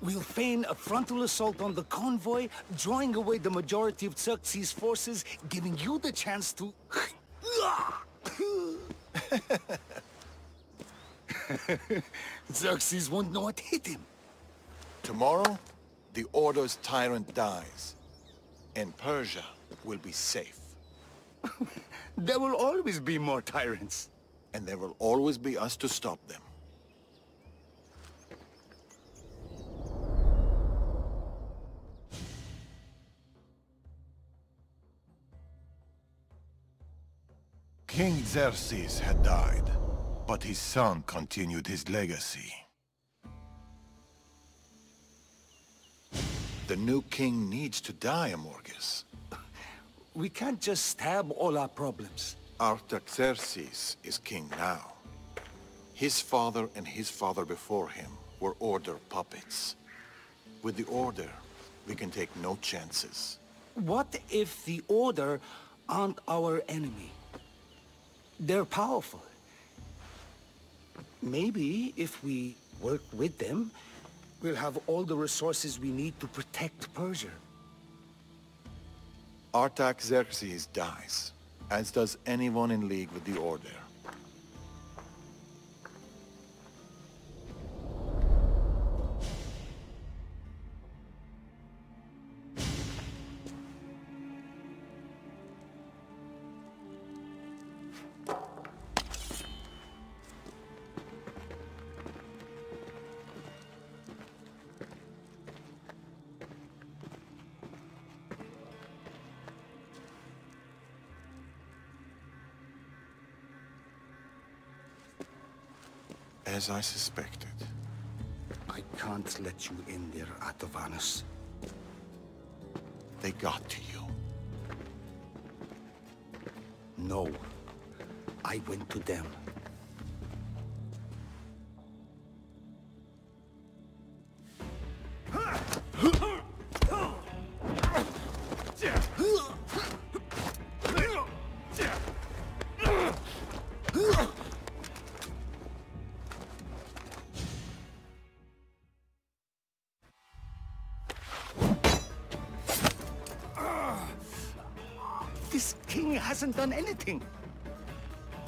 We'll feign a frontal assault on the convoy, drawing away the majority of Xerxes' forces, giving you the chance to... Xerxes won't know what hit him. Tomorrow, the Order's tyrant dies, and Persia will be safe. There will always be more tyrants. And there will always be us to stop them. King Xerxes had died, but his son continued his legacy. The new king needs to die, Amorges. We can't just stab all our problems. Artaxerxes is king now. His father and his father before him were Order puppets. With the Order, we can take no chances. What if the Order aren't our enemy? They're powerful. Maybe if we work with them, we'll have all the resources we need to protect Persia. Artaxerxes dies, as does anyone in league with the Order. As I suspected. I can't let you in there, Atovanus. They got to you. No. I went to them. This king hasn't done anything.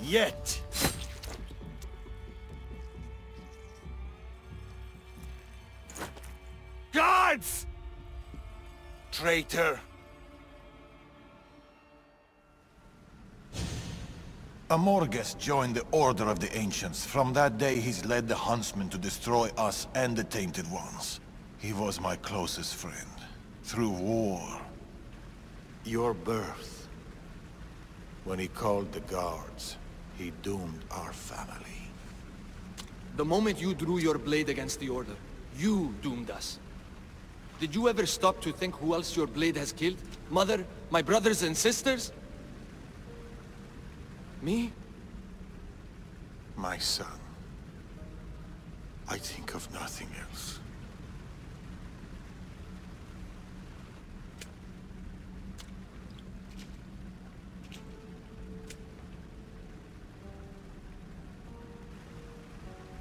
Yet. Guards! Traitor! Amorges joined the Order of the Ancients. From that day, he's led the Huntsmen to destroy us and the Tainted Ones. He was my closest friend. Through war. Your birth. When he called the guards, he doomed our family. The moment you drew your blade against the Order, you doomed us. Did you ever stop to think who else your blade has killed? Mother? My brothers and sisters? Me? My son. I think of nothing else.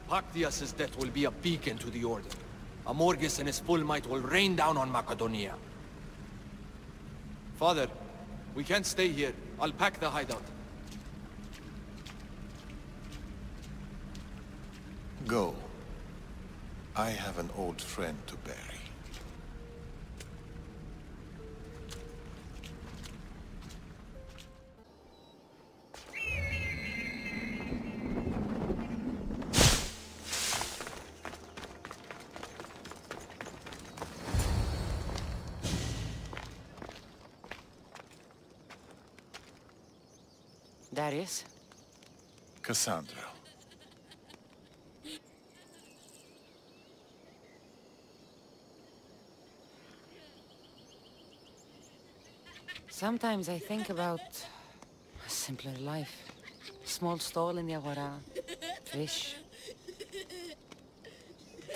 Pactias's death will be a beacon to the Order. Amorges and his full might will rain down on Macedonia. Father, we can't stay here. I'll pack the hideout. Go. I have an old friend to bury. Darius? Cassandra. Sometimes I think about a simpler life. Small stall in the Agora, fish.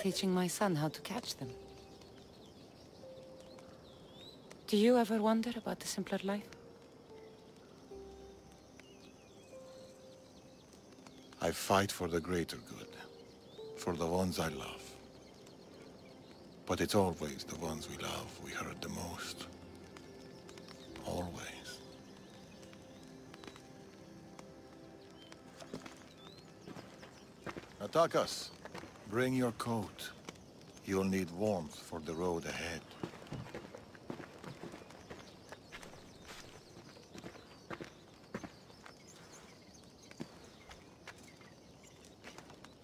Teaching my son how to catch them. Do you ever wonder about the simpler life? I fight for the greater good. For the ones I love. But it's always the ones we love we hurt the most. Always. Attack us. Bring your coat. You'll need warmth for the road ahead.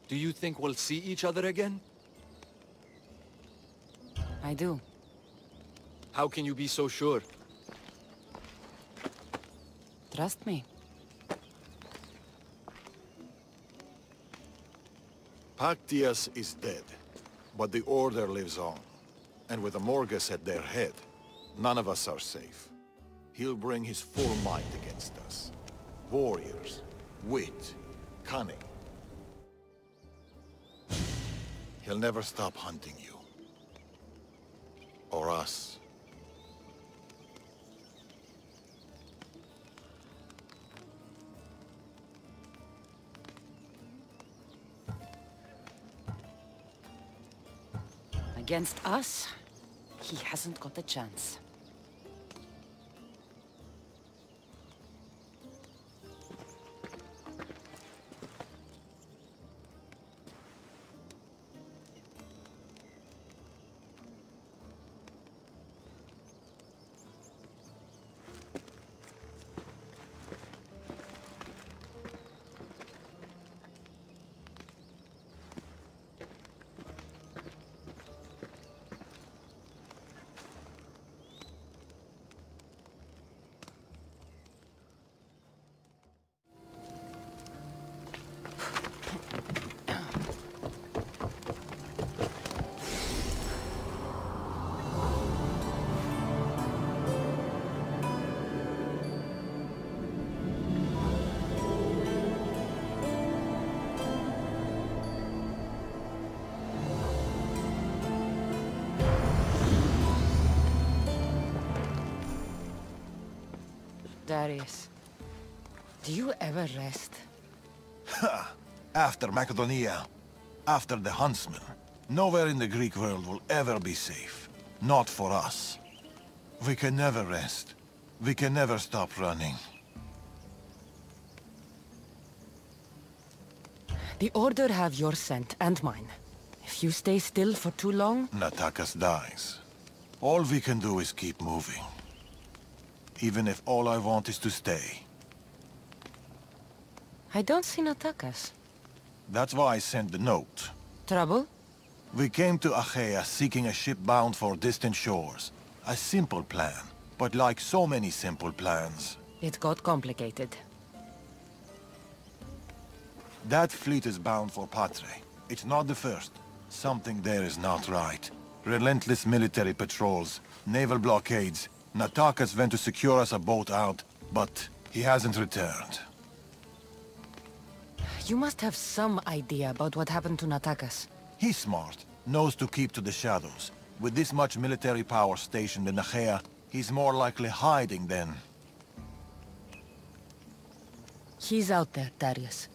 Do you think we'll see each other again? I do. How can you be so sure? Trust me. Pactius is dead, but the Order lives on. And with Amorgus at their head, none of us are safe. He'll bring his full might against us. Warriors, wit, cunning. He'll never stop hunting you. Or us. Against us, he hasn't got a chance. Darius, do you ever rest? After Macedonia, after the Huntsman, nowhere in the Greek world will ever be safe. Not for us. We can never rest. We can never stop running. The Order have your scent and mine. If you stay still for too long... Natakas dies. All we can do is keep moving. Even if all I want is to stay. I don't see Natakas. That's why I sent the note. Trouble? We came to Achaea seeking a ship bound for distant shores. A simple plan, but like so many simple plans... It got complicated. That fleet is bound for Patre. It's not the first. Something there is not right. Relentless military patrols, naval blockades. Natakas went to secure us a boat out, but he hasn't returned. You must have some idea about what happened to Natakas. He's smart, knows to keep to the shadows. With this much military power stationed in Achaea, he's more likely hiding than... He's out there, Darius.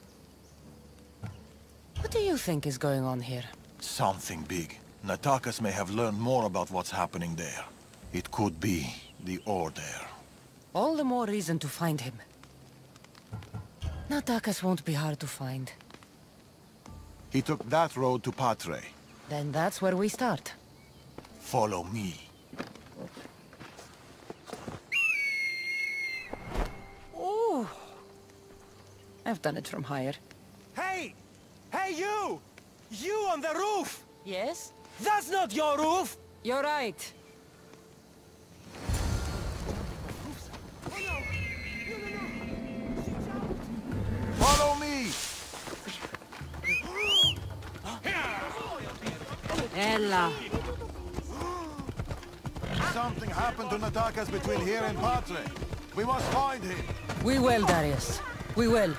What do you think is going on here? Something big. Natakas may have learned more about what's happening there. It could be the Order. All the more reason to find him. Natakas won't be hard to find. He took that road to Patre. Then that's where we start. Follow me. Ooh. I've done it from higher. Hey! Hey, you! You on the roof! Yes? That's not your roof! You're right. Follow me! Ella. Something happened to Natakas between here and Patre. We must find him. We will, Darius. We will.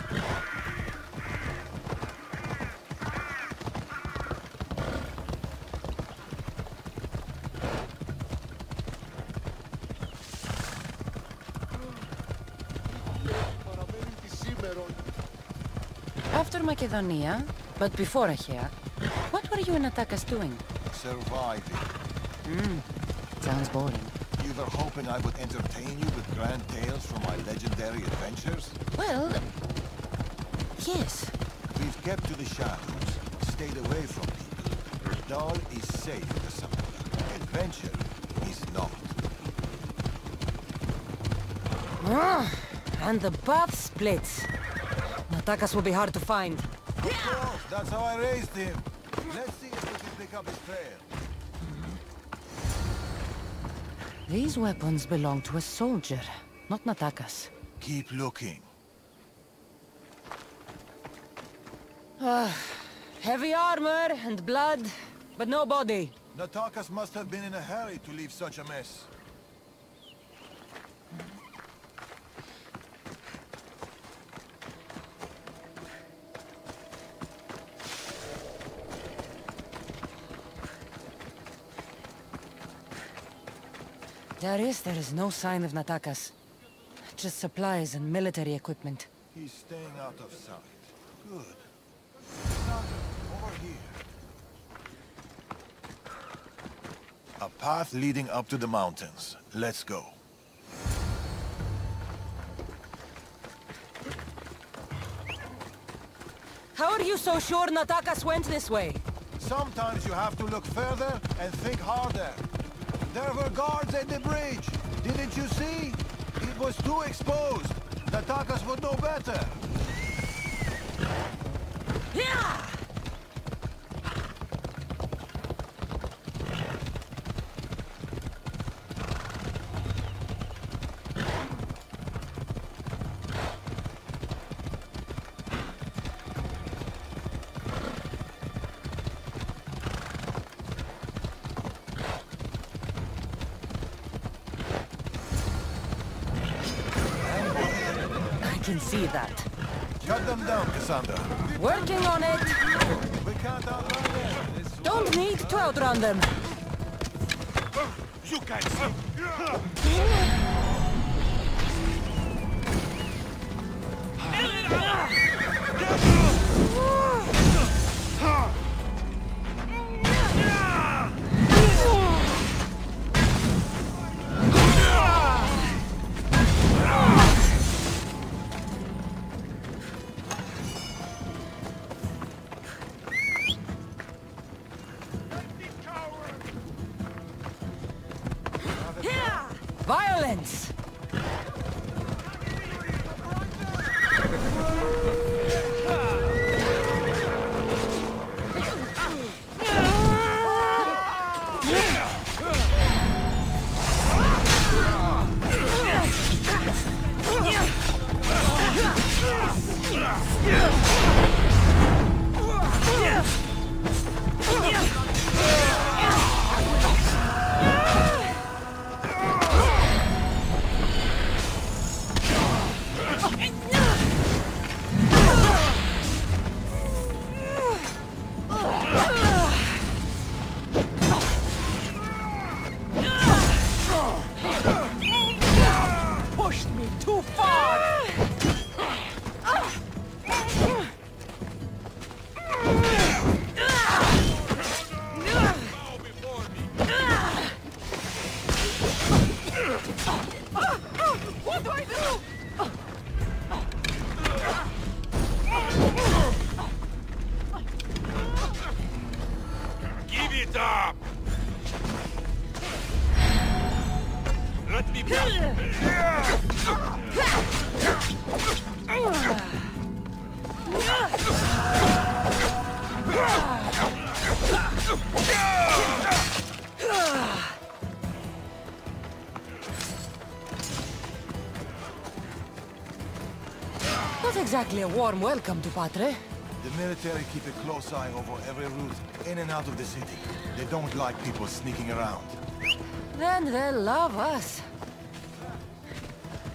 After Macedonia, but before Achaea, what were you and Natakas doing? Surviving. Sounds boring. You were hoping I would entertain you with grand tales from my legendary adventures? Well, yes. We've kept to the shadows, stayed away from people. Dahl is safe, Cassandra. Adventure is not. And the path splits. Natakas will be hard to find. Of course, that's how I raised him. Let's see if we can pick up his trail. These weapons belong to a soldier, not Natakas. Keep looking. Heavy armor and blood, but no body. Natakas must have been in a hurry to leave such a mess. There is no sign of Natakas. Just supplies and military equipment. He's staying out of sight. Good. Cassandra, over here. A path leading up to the mountains. Let's go. How are you so sure Natakas went this way? Sometimes you have to look further and think harder. There were guards at the bridge. Didn't you see? It was too exposed. Natakas would know better. Yeah! I can see that. Cut them down, Cassandra. Working on it. We can't outrun them. Don't need to outrun them. You can't see. Violence! What do I do? Give it up! Let me Not exactly a warm welcome to Patre. The military keep a close eye over every route in and out of the city. They don't like people sneaking around. Then they'll love us.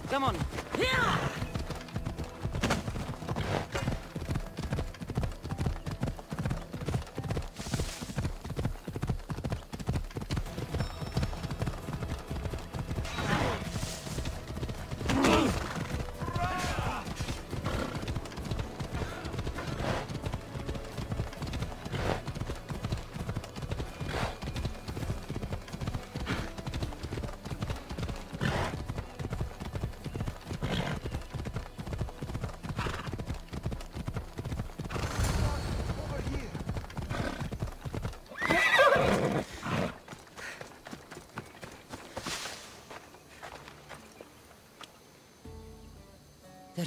Come on.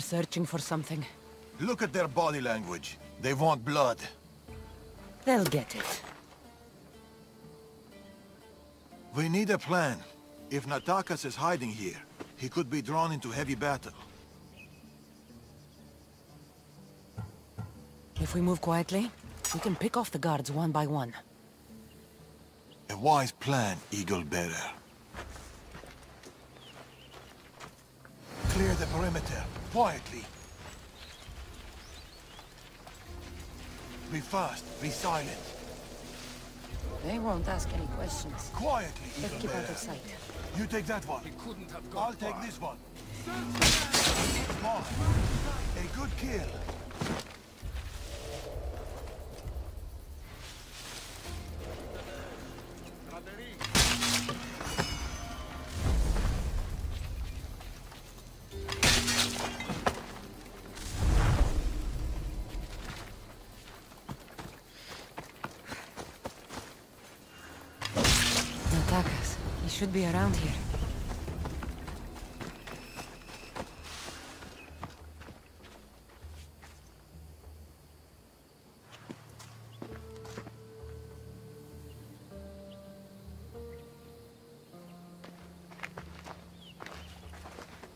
searching for something. Look at their body language. They want blood. They'll get it. We need a plan. If Natakas is hiding here, he could be drawn into heavy battle. If we move quietly, we can pick off the guards one by one. A wise plan, Eagle Bearer. Clear the perimeter, quietly. Be fast, be silent. They won't ask any questions. Quietly, Let's Eagle keep out Bearer. of sight. You take that one. Couldn't have I'll gone take far. this one. Come on. A good kill. Natakas, he should be around here.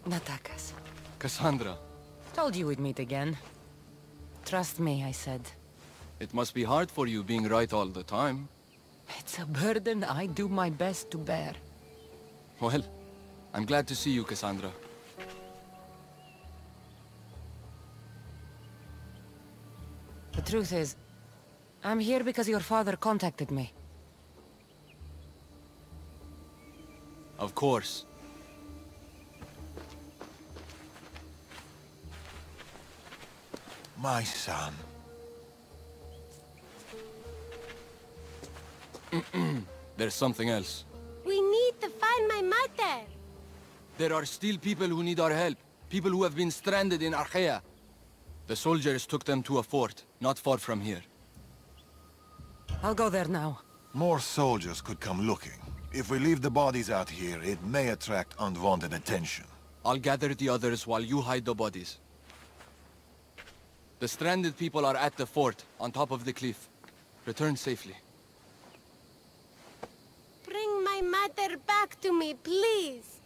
Natakas. Cassandra, Told you we'd meet again. Trust me, I said. it must be hard for you being right all the time. It's a burden I do my best to bear. Well, I'm glad to see you, Cassandra. The truth is, I'm here because your father contacted me. Of course. My son. There's something else. We need to find my mother. There are still people who need our help. People who have been stranded in Archaea. The soldiers took them to a fort, not far from here. I'll go there now. More soldiers could come looking. If we leave the bodies out here, it may attract unwanted attention. I'll gather the others while you hide the bodies. The stranded people are at the fort, on top of the cliff. Return safely. Bring my mother back to me, please.